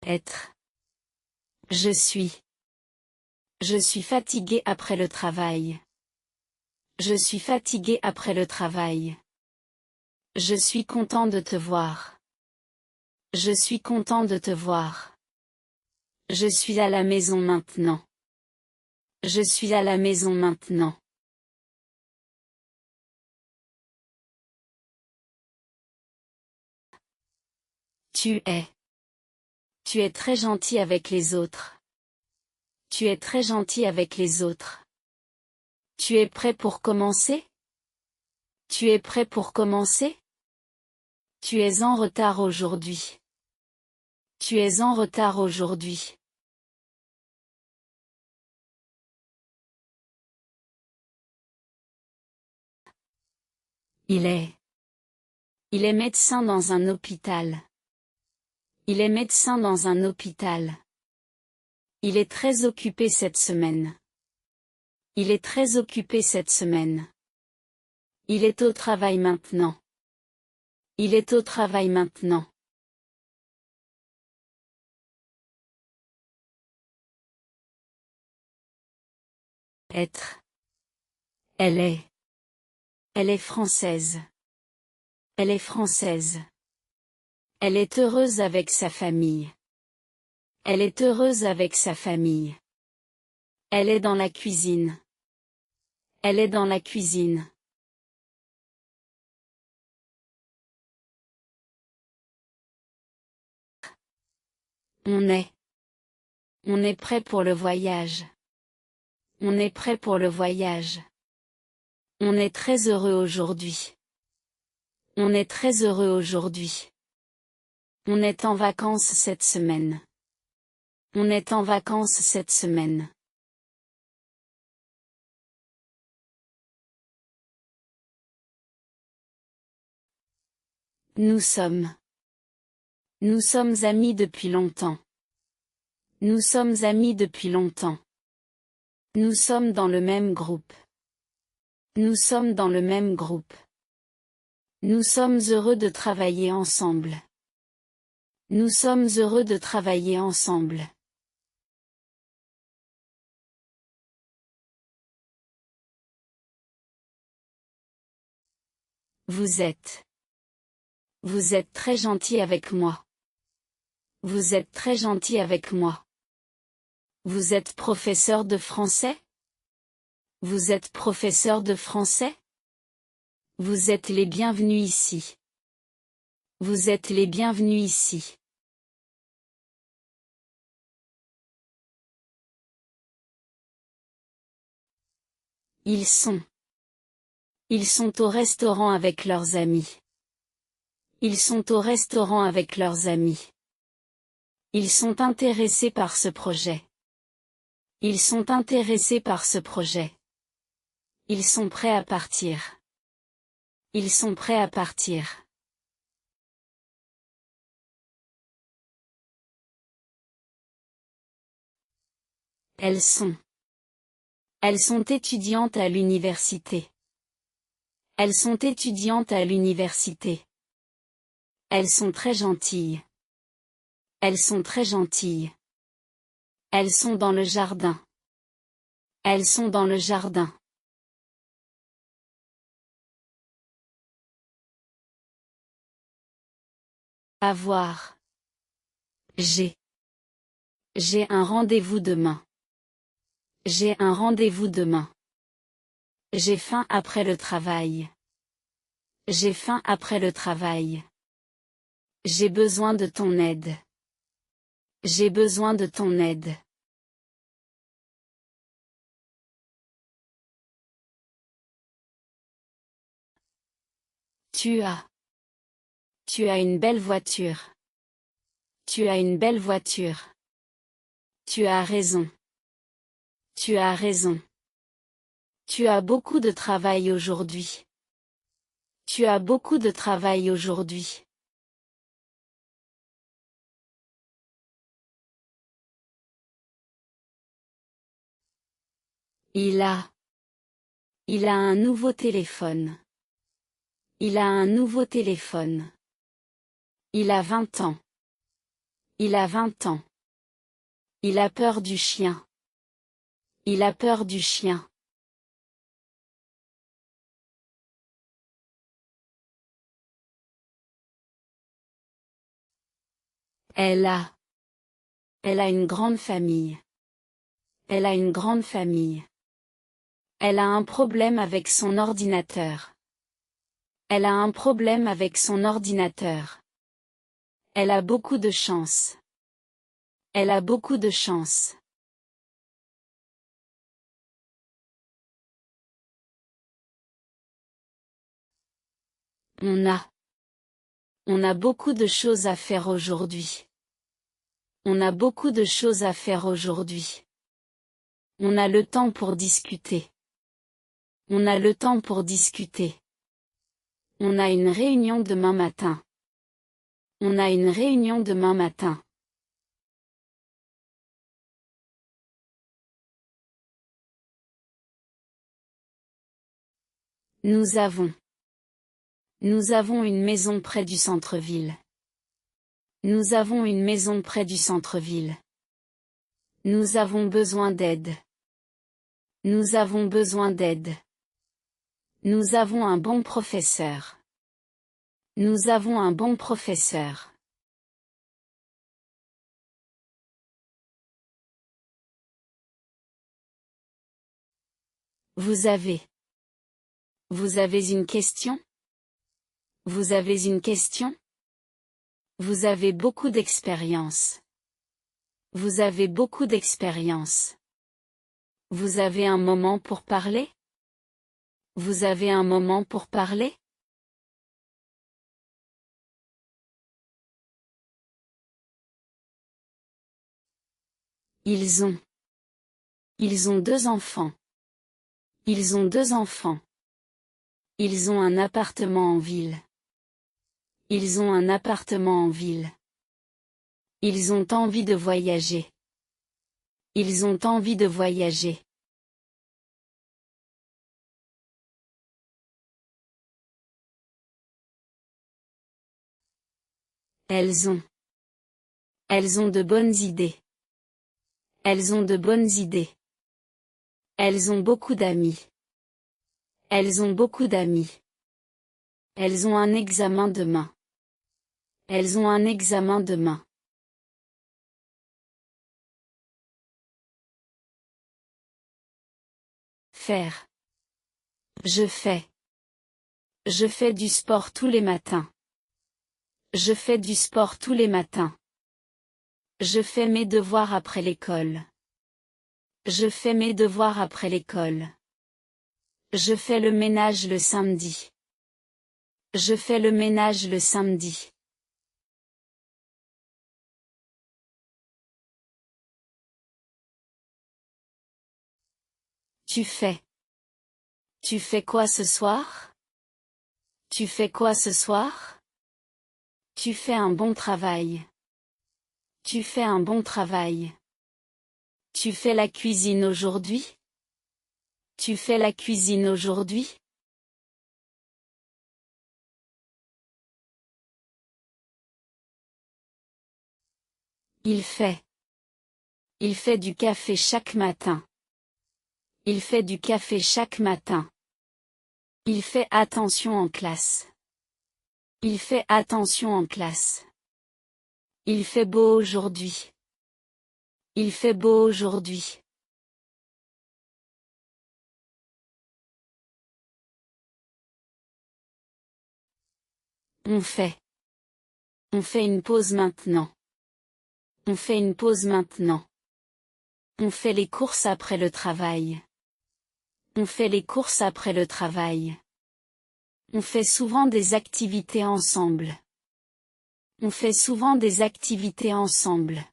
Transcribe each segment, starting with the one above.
Être. Je suis. Je suis fatigué après le travail. Je suis fatigué après le travail. Je suis content de te voir. Je suis content de te voir. Je suis à la maison maintenant. Je suis à la maison maintenant. Tu es. Tu es très gentil avec les autres. Tu es très gentil avec les autres. Tu es prêt pour commencer? Tu es prêt pour commencer? Tu es en retard aujourd'hui. Tu es en retard aujourd'hui. Il est. Il est médecin dans un hôpital. Il est médecin dans un hôpital. Il est très occupé cette semaine. Il est très occupé cette semaine. Il est au travail maintenant. Il est au travail maintenant. Être. Elle est. Elle est française. Elle est française. Elle est heureuse avec sa famille. Elle est heureuse avec sa famille. Elle est dans la cuisine. Elle est dans la cuisine. On est. On est prêt pour le voyage. On est prêt pour le voyage. On est très heureux aujourd'hui. On est très heureux aujourd'hui. On est en vacances cette semaine. On est en vacances cette semaine. Nous sommes. Nous sommes amis depuis longtemps. Nous sommes amis depuis longtemps. Nous sommes dans le même groupe. Nous sommes dans le même groupe. Nous sommes heureux de travailler ensemble. Nous sommes heureux de travailler ensemble. Vous êtes. Vous êtes très gentil avec moi. Vous êtes très gentil avec moi. Vous êtes professeur de français? Vous êtes professeur de français? Vous êtes les bienvenus ici. Vous êtes les bienvenus ici. Ils sont. Ils sont au restaurant avec leurs amis. Ils sont au restaurant avec leurs amis. Ils sont intéressés par ce projet. Ils sont intéressés par ce projet. Ils sont prêts à partir. Ils sont prêts à partir. Elles sont. Elles sont étudiantes à l'université. Elles sont étudiantes à l'université. Elles sont très gentilles. Elles sont très gentilles. Elles sont dans le jardin. Elles sont dans le jardin. Avoir. J'ai. J'ai un rendez-vous demain. J'ai un rendez-vous demain. J'ai faim après le travail. J'ai faim après le travail. J'ai besoin de ton aide. J'ai besoin de ton aide. Tu as. Tu as une belle voiture. Tu as une belle voiture. Tu as raison. Tu as raison. Tu as beaucoup de travail aujourd'hui. Tu as beaucoup de travail aujourd'hui. Il a. Il a un nouveau téléphone. Il a un nouveau téléphone. Il a 20 ans. Il a 20 ans. Il a peur du chien. Il a peur du chien. Elle a. Elle a une grande famille. Elle a une grande famille. Elle a un problème avec son ordinateur. Elle a un problème avec son ordinateur. Elle a beaucoup de chance. Elle a beaucoup de chance. On a. On a beaucoup de choses à faire aujourd'hui. On a beaucoup de choses à faire aujourd'hui. On a le temps pour discuter. On a le temps pour discuter. On a une réunion demain matin. On a une réunion demain matin. Nous avons. Nous avons une maison près du centre-ville. Nous avons une maison près du centre-ville. Nous avons besoin d'aide. Nous avons besoin d'aide. Nous avons un bon professeur. Nous avons un bon professeur. Vous avez. Vous avez une question? Vous avez une question? Vous avez beaucoup d'expérience. Vous avez beaucoup d'expérience. Vous avez un moment pour parler? Vous avez un moment pour parler? Ils ont. Ils ont 2 enfants. Ils ont 2 enfants. Ils ont un appartement en ville. Ils ont un appartement en ville. Ils ont envie de voyager. Ils ont envie de voyager. Elles ont. Elles ont de bonnes idées. Elles ont de bonnes idées. Elles ont beaucoup d'amis. Elles ont beaucoup d'amis. Elles ont un examen demain. Elles ont un examen demain. Faire. Je fais. Je fais du sport tous les matins. Je fais du sport tous les matins. Je fais mes devoirs après l'école. Je fais mes devoirs après l'école. Je fais le ménage le samedi. Je fais le ménage le samedi. Tu fais. Tu fais quoi ce soir? Tu fais quoi ce soir? Tu fais un bon travail. Tu fais un bon travail. Tu fais la cuisine aujourd'hui? Tu fais la cuisine aujourd'hui? Il fait. Il fait du café chaque matin. Il fait du café chaque matin. Il fait attention en classe. Il fait attention en classe. Il fait beau aujourd'hui. Il fait beau aujourd'hui. On fait. On fait une pause maintenant. On fait une pause maintenant. On fait les courses après le travail. On fait les courses après le travail. On fait souvent des activités ensemble. On fait souvent des activités ensemble.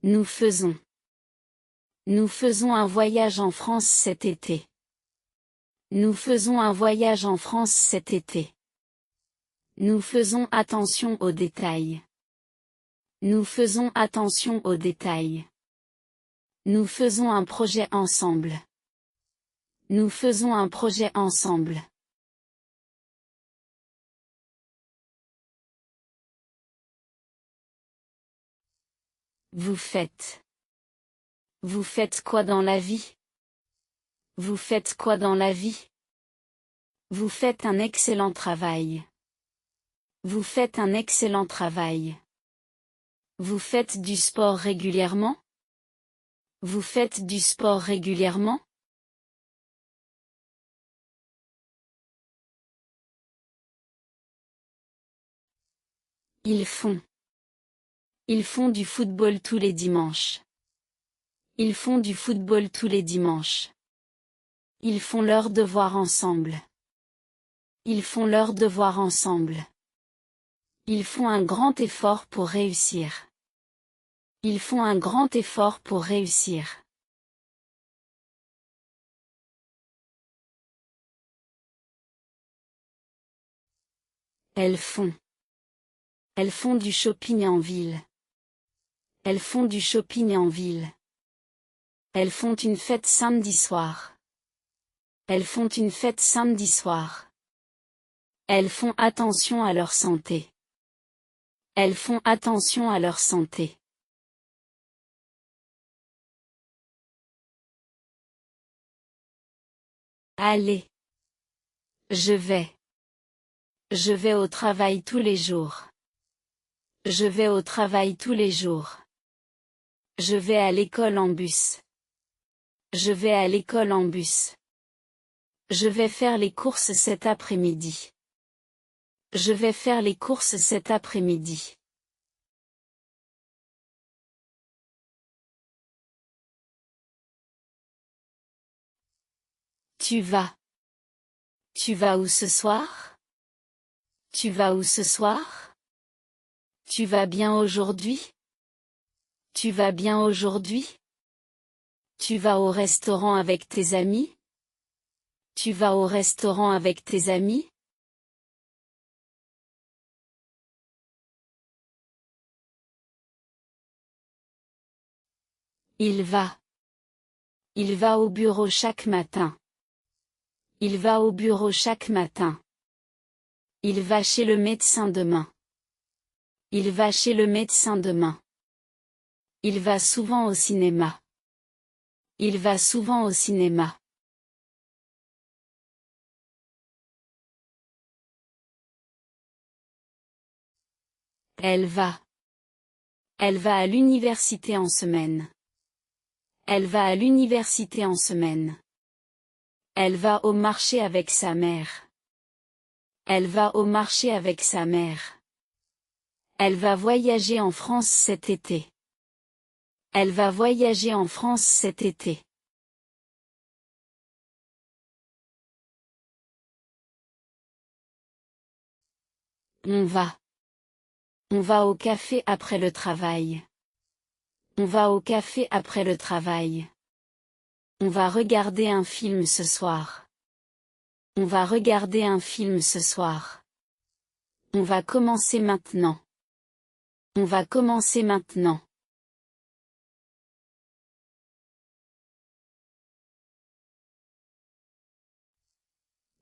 Nous faisons. Nous faisons un voyage en France cet été. Nous faisons un voyage en France cet été. Nous faisons attention aux détails. Nous faisons attention aux détails. Nous faisons un projet ensemble. Nous faisons un projet ensemble. Vous faites. Vous faites quoi dans la vie? Vous faites quoi dans la vie? Vous faites un excellent travail. Vous faites un excellent travail. Vous faites du sport régulièrement? Vous faites du sport régulièrement? Ils font. Ils font du football tous les dimanches. Ils font du football tous les dimanches. Ils font leurs devoirs ensemble. Ils font leurs devoirs ensemble. Ils font un grand effort pour réussir. Ils font un grand effort pour réussir. Elles font. Elles font du shopping en ville. Elles font du shopping en ville. Elles font une fête samedi soir. Elles font une fête samedi soir. Elles font attention à leur santé. Elles font attention à leur santé. Allez. Je vais. Je vais au travail tous les jours. Je vais au travail tous les jours. Je vais à l'école en bus. Je vais à l'école en bus. Je vais faire les courses cet après-midi. Je vais faire les courses cet après-midi. Tu vas. Tu vas où ce soir? Tu vas où ce soir? Tu vas bien aujourd'hui? Tu vas bien aujourd'hui? Tu vas au restaurant avec tes amis? Tu vas au restaurant avec tes amis? Il va. Il va au bureau chaque matin. Il va au bureau chaque matin. Il va chez le médecin demain. Il va chez le médecin demain. Il va souvent au cinéma. Il va souvent au cinéma. Elle va. Elle va à l'université en semaine. Elle va à l'université en semaine. Elle va au marché avec sa mère. Elle va au marché avec sa mère. Elle va voyager en France cet été. Elle va voyager en France cet été. On va. On va au café après le travail. On va au café après le travail. On va regarder un film ce soir. On va regarder un film ce soir. On va commencer maintenant. On va commencer maintenant.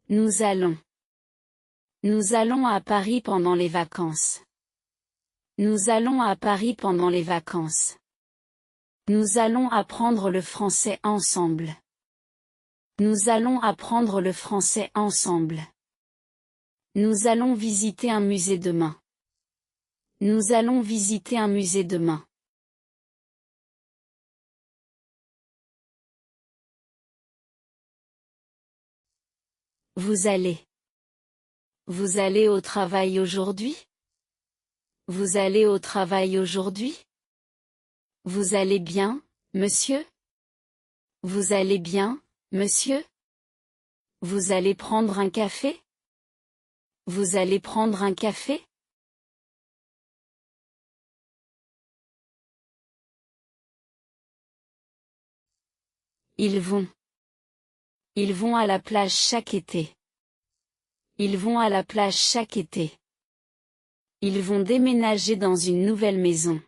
Nous allons. Nous allons à Paris pendant les vacances. Nous allons à Paris pendant les vacances. Nous allons apprendre le français ensemble. Nous allons apprendre le français ensemble. Nous allons visiter un musée demain. Nous allons visiter un musée demain. Vous allez. Vous allez au travail aujourd'hui? Vous allez au travail aujourd'hui? Vous allez bien, monsieur? Vous allez bien, monsieur? Vous allez prendre un café? Vous allez prendre un café? Ils vont. Ils vont à la plage chaque été. Ils vont à la plage chaque été. Ils vont déménager dans une nouvelle maison.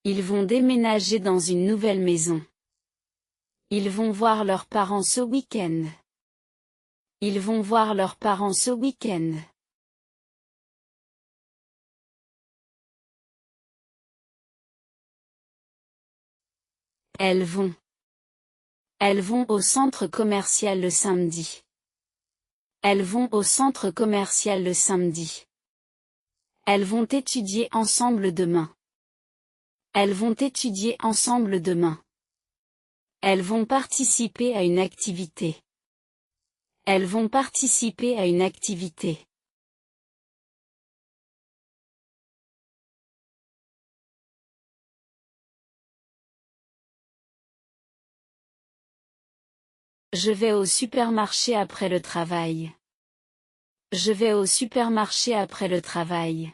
Ils vont déménager dans une nouvelle maison. Ils vont voir leurs parents ce week-end. Ils vont voir leurs parents ce week-end. Elles vont. Elles vont au centre commercial le samedi. Elles vont au centre commercial le samedi. Elles vont étudier ensemble demain. Elles vont étudier ensemble demain. Elles vont participer à une activité. Elles vont participer à une activité. Je vais au supermarché après le travail. Je vais au supermarché après le travail.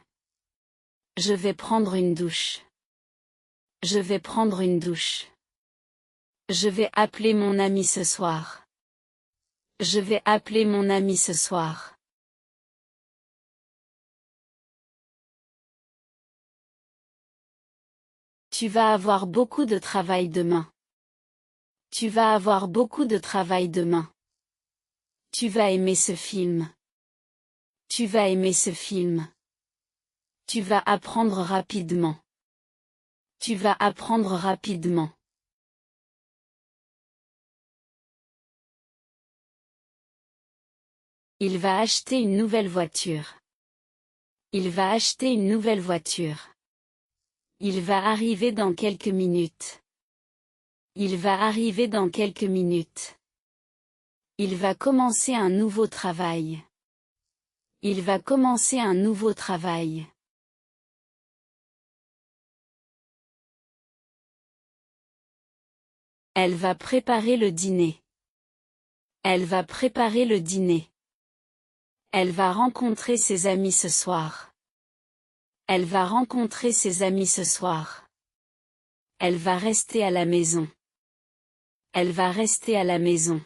Je vais prendre une douche. Je vais prendre une douche. Je vais appeler mon ami ce soir. Je vais appeler mon ami ce soir. Tu vas avoir beaucoup de travail demain. Tu vas avoir beaucoup de travail demain. Tu vas aimer ce film. Tu vas aimer ce film. Tu vas apprendre rapidement. Tu vas apprendre rapidement. Il va acheter une nouvelle voiture. Il va acheter une nouvelle voiture. Il va arriver dans quelques minutes. Il va arriver dans quelques minutes. Il va commencer un nouveau travail. Il va commencer un nouveau travail. Elle va préparer le dîner. Elle va préparer le dîner. Elle va rencontrer ses amis ce soir. Elle va rencontrer ses amis ce soir. Elle va rester à la maison. Elle va rester à la maison.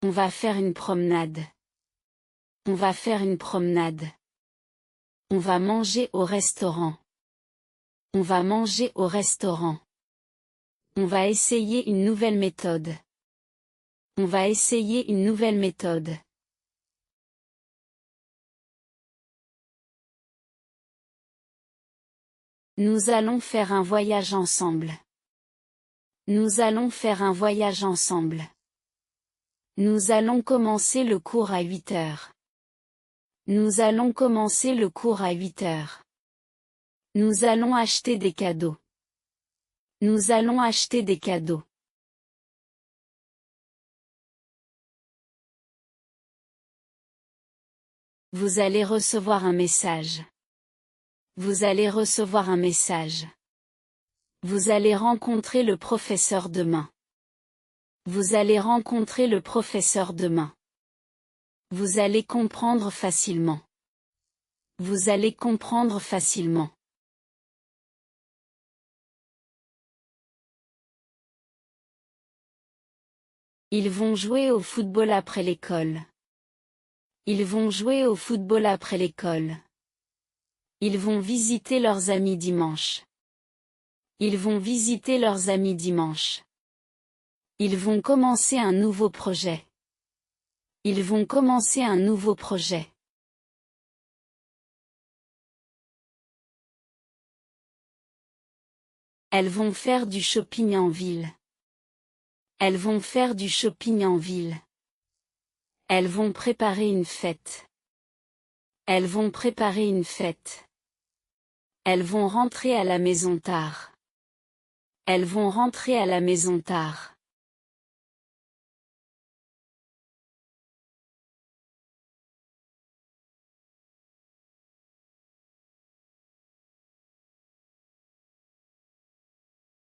On va faire une promenade. On va faire une promenade. On va manger au restaurant. On va manger au restaurant. On va essayer une nouvelle méthode. On va essayer une nouvelle méthode. Nous allons faire un voyage ensemble. Nous allons faire un voyage ensemble. Nous allons commencer le cours à 8 heures. Nous allons commencer le cours à 8 heures. Nous allons acheter des cadeaux. Nous allons acheter des cadeaux. Vous allez recevoir un message. Vous allez recevoir un message. Vous allez rencontrer le professeur demain. Vous allez rencontrer le professeur demain. Vous allez comprendre facilement. Vous allez comprendre facilement. Ils vont jouer au football après l'école. Ils vont jouer au football après l'école. Ils vont visiter leurs amis dimanche. Ils vont visiter leurs amis dimanche. Ils vont commencer un nouveau projet. Ils vont commencer un nouveau projet. Elles vont faire du shopping en ville. Elles vont faire du shopping en ville. Elles vont préparer une fête. Elles vont préparer une fête. Elles vont rentrer à la maison tard. Elles vont rentrer à la maison tard.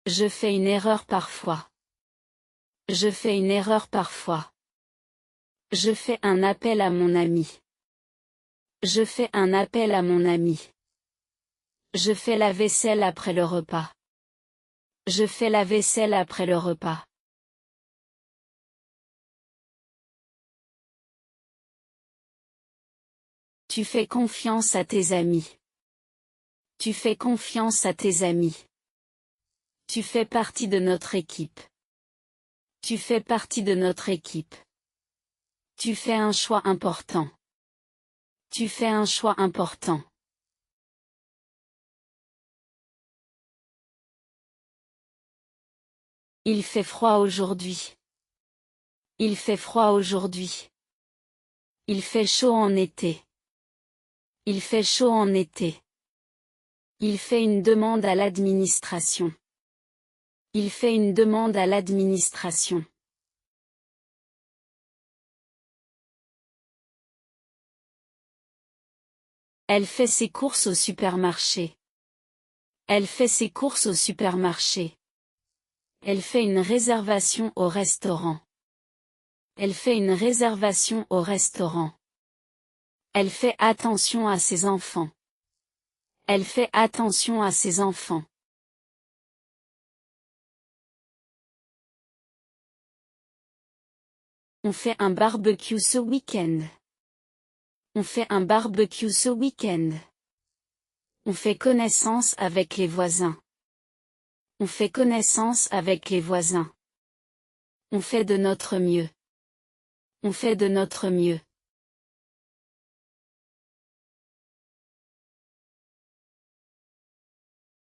Je fais une erreur parfois. Je fais une erreur parfois. Je fais un appel à mon ami. Je fais un appel à mon ami. Je fais la vaisselle après le repas. Je fais la vaisselle après le repas. Tu fais confiance à tes amis. Tu fais confiance à tes amis. Tu fais partie de notre équipe. Tu fais partie de notre équipe. Tu fais un choix important. Tu fais un choix important. Il fait froid aujourd'hui. Il fait froid aujourd'hui. Il fait chaud en été. Il fait chaud en été. Il fait une demande à l'administration. Il fait une demande à l'administration. Elle fait ses courses au supermarché. Elle fait ses courses au supermarché. Elle fait une réservation au restaurant. Elle fait une réservation au restaurant. Elle fait attention à ses enfants. Elle fait attention à ses enfants. On fait un barbecue ce week-end. On fait un barbecue ce week-end. On fait connaissance avec les voisins. On fait connaissance avec les voisins. On fait de notre mieux. On fait de notre mieux.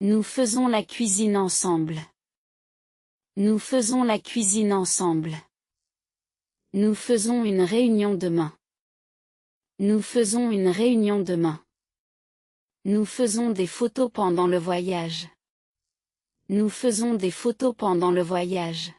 Nous faisons la cuisine ensemble. Nous faisons la cuisine ensemble. Nous faisons une réunion demain. Nous faisons une réunion demain. Nous faisons des photos pendant le voyage. Nous faisons des photos pendant le voyage.